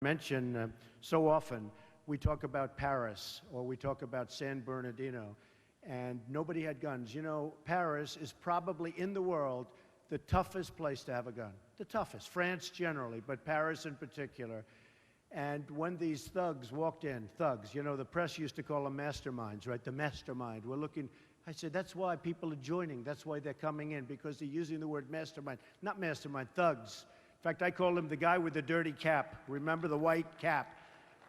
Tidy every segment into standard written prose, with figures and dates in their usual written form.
mention so often we talk about Paris or we talk about San Bernardino, and nobody had guns. You know, Paris is probably in the world the toughest place to have a gun. The toughest. France generally, but Paris in particular. And when these thugs walked in, thugs, you know, the press used to call them masterminds, right? The mastermind. We're looking, I said, that's why people are joining. That's why they're coming in, because they're using the word mastermind. Not mastermind, thugs. In fact, I called him the guy with the dirty cap. Remember the white cap?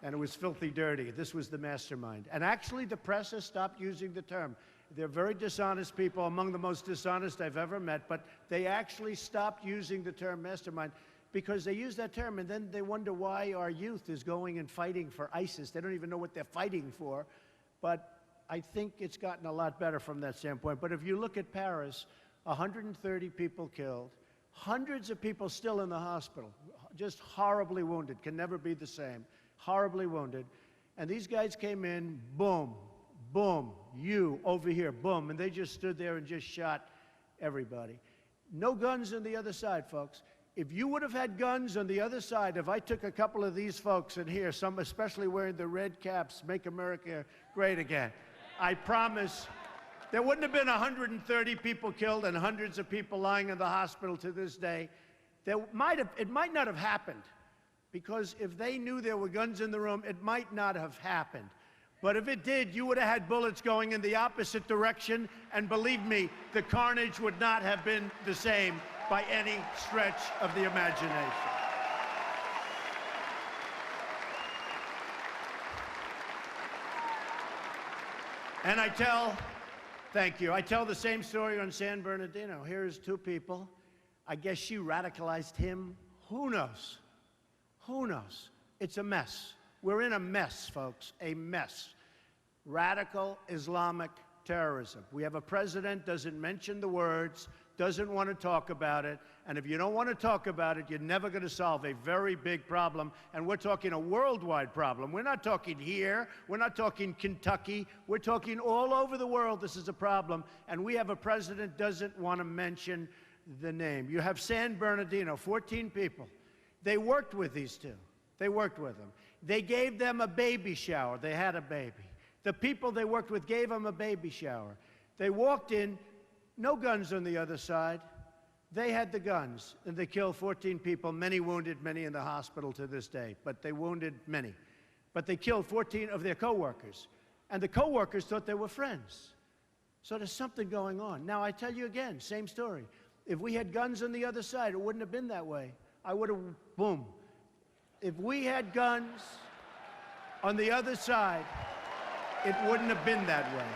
And it was filthy dirty. This was the mastermind. And actually, the press has stopped using the term. They're very dishonest people, among the most dishonest I've ever met, but they actually stopped using the term mastermind because they use that term, and then they wonder why our youth is going and fighting for ISIS. They don't even know what they're fighting for. But I think it's gotten a lot better from that standpoint. But if you look at Paris, 130 people killed, hundreds of people still in the hospital, just horribly wounded, can never be the same, horribly wounded. And these guys came in, boom, boom, you over here, boom, and they just stood there and just shot everybody. No guns on the other side, folks. If you would have had guns on the other side, if I took a couple of these folks in here, some especially wearing the red caps, Make America Great Again, I promise there wouldn't have been 130 people killed and hundreds of people lying in the hospital to this day. It might not have happened, because if they knew there were guns in the room, it might not have happened. But if it did, you would have had bullets going in the opposite direction, and believe me, the carnage would not have been the same by any stretch of the imagination. And thank you, I tell the same story on San Bernardino. Here's two people. I guess she radicalized him. Who knows? Who knows? It's a mess. We're in a mess, folks, a mess. Radical Islamic terrorism. We have a president, doesn't mention the words, doesn't want to talk about it, and if you don't want to talk about it, you're never going to solve a very big problem, and we're talking a worldwide problem. We're not talking here, we're not talking Kentucky, we're talking all over the world. This is a problem, and we have a president doesn't want to mention the name. You have San Bernardino, 14 people. They worked with these two. They worked with them. They gave them a baby shower. They had a baby. The people they worked with gave them a baby shower. They walked in, no guns on the other side. They had the guns, and they killed 14 people, many wounded, many in the hospital to this day, but they wounded many. But they killed 14 of their coworkers, and the coworkers thought they were friends. So there's something going on. Now, I tell you again, same story. If we had guns on the other side, it wouldn't have been that way. I would have, boom. If we had guns on the other side, it wouldn't have been that way.